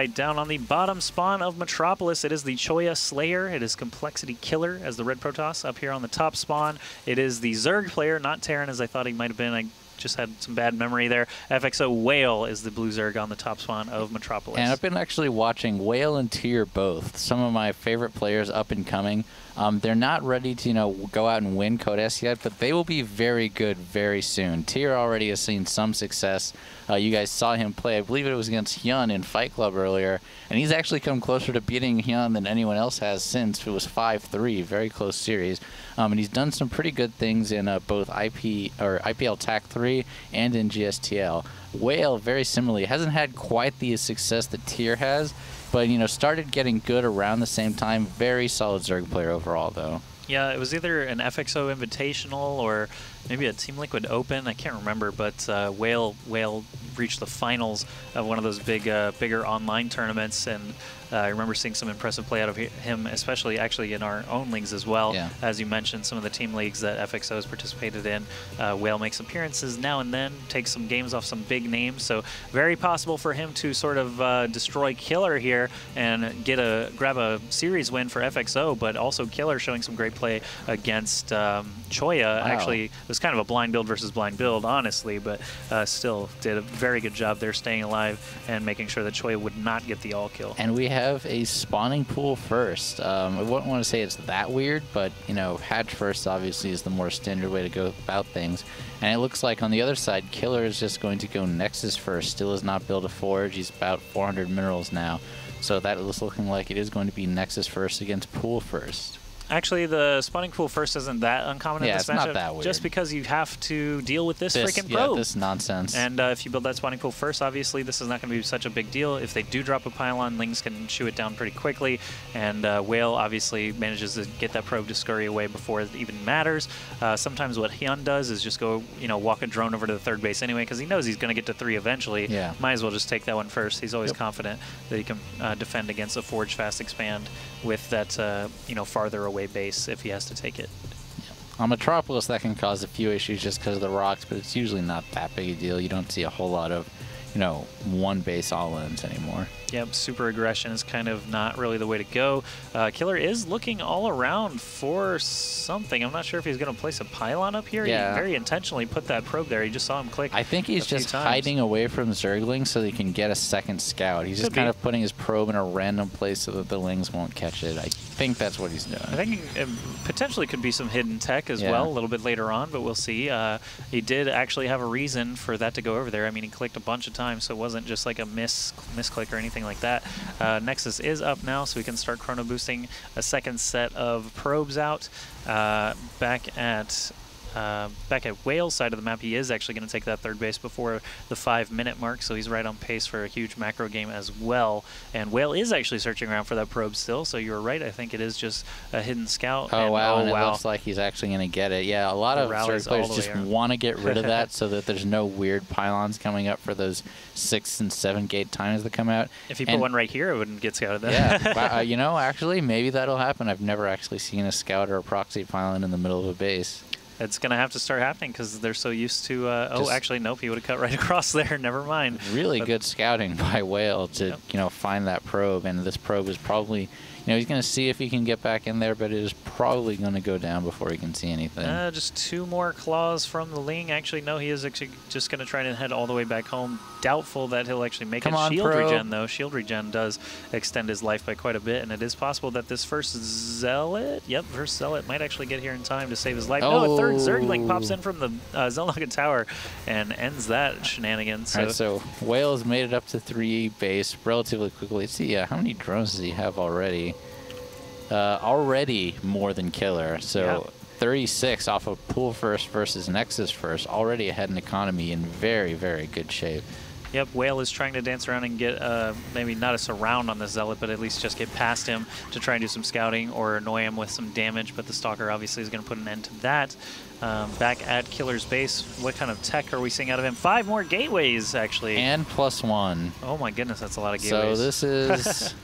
right, down on the bottom spawn of Metropolis, it is the Choya Slayer. It is compLexity.Killer as the red Protoss. Up here on the top spawn, it is the Zerg player, not Terran as I thought he might have been. I just had some bad memory there. FXO.Whale is the blue Zerg on the top spawn of Metropolis. And I've been actually watching Whale and Tyr both, some of my favorite players up and coming. They're not ready to, go out and win CODES yet, but they will be very good very soon. Tyr already has seen some success. You guys saw him play, I believe it was against Hyun in Fight Club earlier, and he's actually come closer to beating Hyun than anyone else has since. It was 5-3, very close series. And he's done some pretty good things in both IPL TAC 3 and in GSTL. Whale, very similarly, hasn't had quite the success that Tyr has, but started getting good around the same time. Very solid Zerg player overall, though. Yeah, it was either an FXO Invitational or maybe a Team Liquid Open. I can't remember, but Whale reached the finals of one of those bigger online tournaments, and I remember seeing some impressive play out of him, especially actually in our own leagues as well. Yeah. As you mentioned, some of the team leagues that FXO has participated in, Whale makes appearances now and then, takes some games off some big names, so very possible for him to sort of destroy Killer here and grab a series win for FXO, but also Killer showing some great play against Choya. Wow. Actually, it was kind of a blind build versus blind build, honestly, but still did a very good job there staying alive and making sure that Choya would not get the all kill. And we have a spawning pool first. I wouldn't want to say it's that weird, but hatch first obviously is the more standard way to go about things. And it looks like on the other side, Killer is just going to go Nexus first. Still has not built a forge. He's about 400 minerals now. So that is looking like it is going to be Nexus first against Pool first. Actually, the spawning pool first isn't that uncommon in this matchup. Not that weird. Just because you have to deal with this freaking probe. Yeah, this nonsense. And if you build that spawning pool first, obviously this is not going to be such a big deal. If they do drop a pylon, Lings can shoo it down pretty quickly. And Whale obviously manages to get that probe to scurry away before it even matters. Sometimes what Hyun does is just go, walk a drone over to the third base anyway, because he knows he's going to get to 3 eventually. Yeah. Might as well just take that one first. He's always confident that he can defend against a forge fast expand with that, farther away base if he has to take it. On Metropolis, that can cause a few issues just because of the rocks, but it's usually not that big a deal. You don't see a whole lot of, one base all-ins anymore. Yep, super aggression is kind of not really the way to go. Killer is looking all around for something. I'm not sure if he's going to place a pylon up here. Yeah. He very intentionally put that probe there. You just saw him click. I think he's just hiding away from Zerglings so he can get a second scout. He's just kind of putting his probe in a random place so that the Lings won't catch it. I think that's what he's doing. I think it potentially could be some hidden tech as well a little bit later on, but we'll see. He did actually have a reason for that to go over there. I mean, he clicked a bunch of times, so it wasn't just like a misclick or anything like that. Nexus is up now, so we can start chrono boosting a second set of probes out. Back at Whale's side of the map, he is actually going to take that third base before the 5-minute mark, so he's right on pace for a huge macro game as well. And Whale is actually searching around for that probe still, so you're right. I think it is just a hidden scout. Oh, wow, and it looks like he's actually going to get it. Yeah, a lot of Zerg players just want to get rid of that so that there's no weird pylons coming up for those 6 and 7 gate times that come out. If you put one right here, it wouldn't get scouted then. Yeah, actually, maybe that'll happen. I've never actually seen a scout or a proxy pylon in the middle of a base. It's going to have to start happening because they're so used to, actually, nope, he would have cut right across there. Never mind. Really good scouting by Whale to, find that probe. And this probe is probably, he's going to see if he can get back in there, but it is probably going to go down before he can see anything. Just 2 more claws from the Ling. Actually, no, he is actually just going to try to head all the way back home. Doubtful that he'll actually make it. Shield regen, though. Shield regen does extend his life by quite a bit, and it is possible that this first Zealot, first Zealot might actually get here in time to save his life. No, a third Zergling pops in from the Zelnaga Tower and ends that shenanigans. So. All right, so Whale has made it up to 3 base relatively quickly. Let's see, how many drones does he have already? Already more than Killer. So 36 off of Pool first versus Nexus first. Already ahead in economy in very, very good shape. Yep, Whale is trying to dance around and get maybe not a surround on the Zealot, but at least just get past him to try and do some scouting or annoy him with some damage. But the Stalker obviously is going to put an end to that. Back at Killer's base, what kind of tech are we seeing out of him? 5 more gateways, actually. And +1. Oh my goodness, that's a lot of gateways. So this is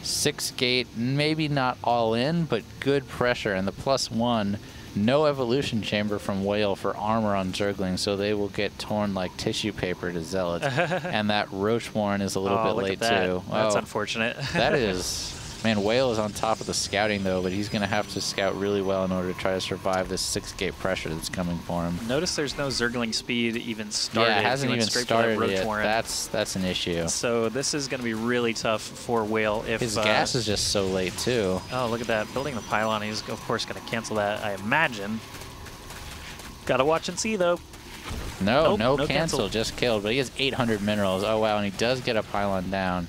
6 gate, maybe not all in, but good pressure. And the +1 No evolution chamber from Whale for armor on Zerglings, so they will get torn like tissue paper to Zealots. And that Roach Warren is a little bit late too. That's unfortunate. That is. Man, Whale is on top of the scouting, though, but he's going to have to scout really well in order to try to survive this 6-gate pressure that's coming for him. Notice there's no Zergling speed even started. Yeah, it hasn't even started yet. Warren. That's an issue. So this is going to be really tough for Whale. If his gas is just so late, too. Oh, look at that. Building the pylon. He's, of course, going to cancel that, I imagine. Got to watch and see, though. No, no cancel, just killed. But he has 800 minerals. Oh, wow, and he does get a pylon down.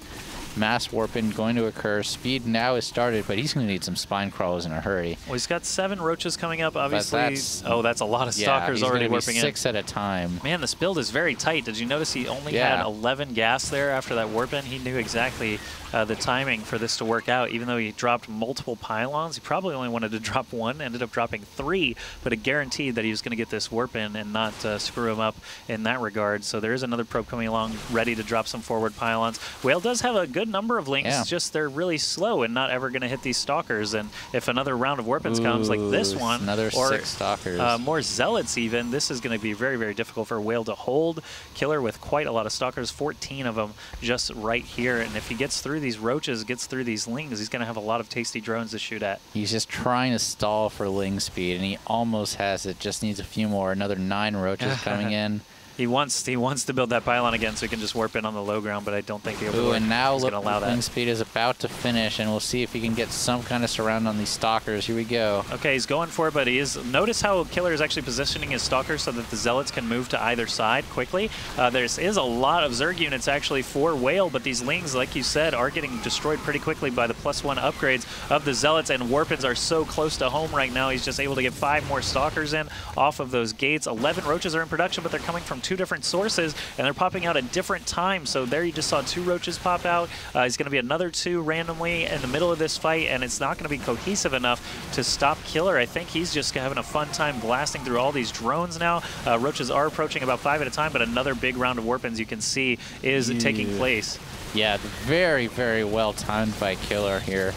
Mass warping going to occur. Speed now is started, but he's going to need some spine crawlers in a hurry. Well, he's got 7 roaches coming up, obviously. That's a lot of stalkers already warping in. 6 at a time. Man, this build is very tight. Did you notice he only had 11 gas there after that warp in? He knew exactly the timing for this to work out. Even though he dropped multiple pylons, he probably only wanted to drop 1, ended up dropping 3, but it guaranteed that he was going to get this warp in and not screw him up in that regard. So there is another probe coming along, ready to drop some forward pylons. Whale does have a good number of links, just they're really slow and not ever going to hit these stalkers. And if another round of warp-ins comes like this one, another or 6 stalkers, more zealots even, this is going to be very, very difficult for Whale to hold. Killer with quite a lot of stalkers, 14 of them just right here. And if he gets through these roaches, gets through these lings, he's going to have a lot of tasty drones to shoot at. He's just trying to stall for ling speed, and he almost has it. Just needs a few more. Another 9 roaches coming in. He wants to build that pylon again so he can just warp in on the low ground, but I don't think the Overlord and now is going to allow that. Ling speed is about to finish, and we'll see if he can get some kind of surround on these stalkers. Here we go. Okay, he's going for it, but he is. Notice how Killer is actually positioning his stalkers so that the zealots can move to either side quickly. There is a lot of Zerg units actually for Whale, but these lings, like you said, are getting destroyed pretty quickly by the +1 upgrades of the zealots, and warp-ins are so close to home right now. He's just able to get 5 more stalkers in off of those gates. 11 roaches are in production, but they're coming from 2 different sources, and they're popping out at different times. So there you just saw 2 roaches pop out. He's going to be another 2 randomly in the middle of this fight, and it's not going to be cohesive enough to stop Killer. I think he's just having a fun time blasting through all these drones now. Roaches are approaching about 5 at a time, but another big round of warp-ins you can see is taking place. Yeah, very, very well timed by Killer here.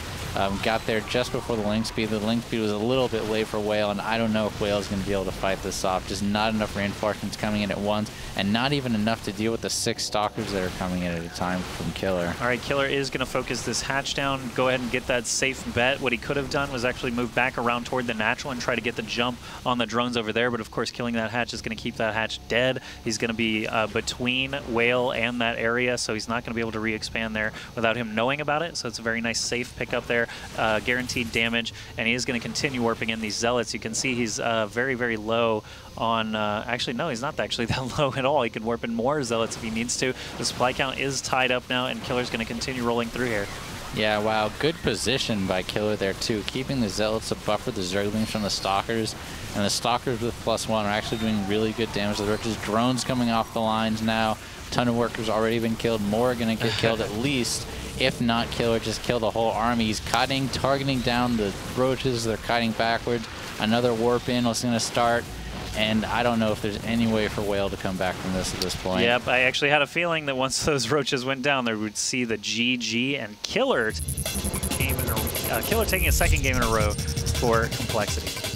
Got there just before the link speed. The link speed was a little bit late for Whale, and I don't know if Whale is going to be able to fight this off. Just not enough reinforcements coming in at once, and not even enough to deal with the 6 stalkers that are coming in at a time from Killer. All right, Killer is going to focus this hatch down, go ahead and get that safe bet. What he could have done was actually move back around toward the natural and try to get the jump on the drones over there, but of course killing that hatch is going to keep that hatch dead. He's going to be between Whale and that area, so he's not going to be able to re-expand there without him knowing about it, so it's a very nice safe pickup there. Guaranteed damage, and he is going to continue warping in these zealots. You can see he's very, very low on, actually no, he's not actually that low at all. He can warp in more zealots if he needs to. The supply count is tied up now, and Killer's going to continue rolling through here. Yeah, wow, good position by Killer there too, keeping the zealots to buffer the Zerglings from the stalkers, and the stalkers with +1 are actually doing really good damage to the roaches. Drones coming off the lines now. Ton of workers already been killed. More are going to get killed at least. If not, Killer just kill the whole army. He's cutting, targeting down the roaches. They're cutting backwards. Another warp in was going to start. And I don't know if there's any way for Whale to come back from this at this point. Yep, I actually had a feeling that once those roaches went down, they would see the GG, and Killer taking a second game in a row for compLexity.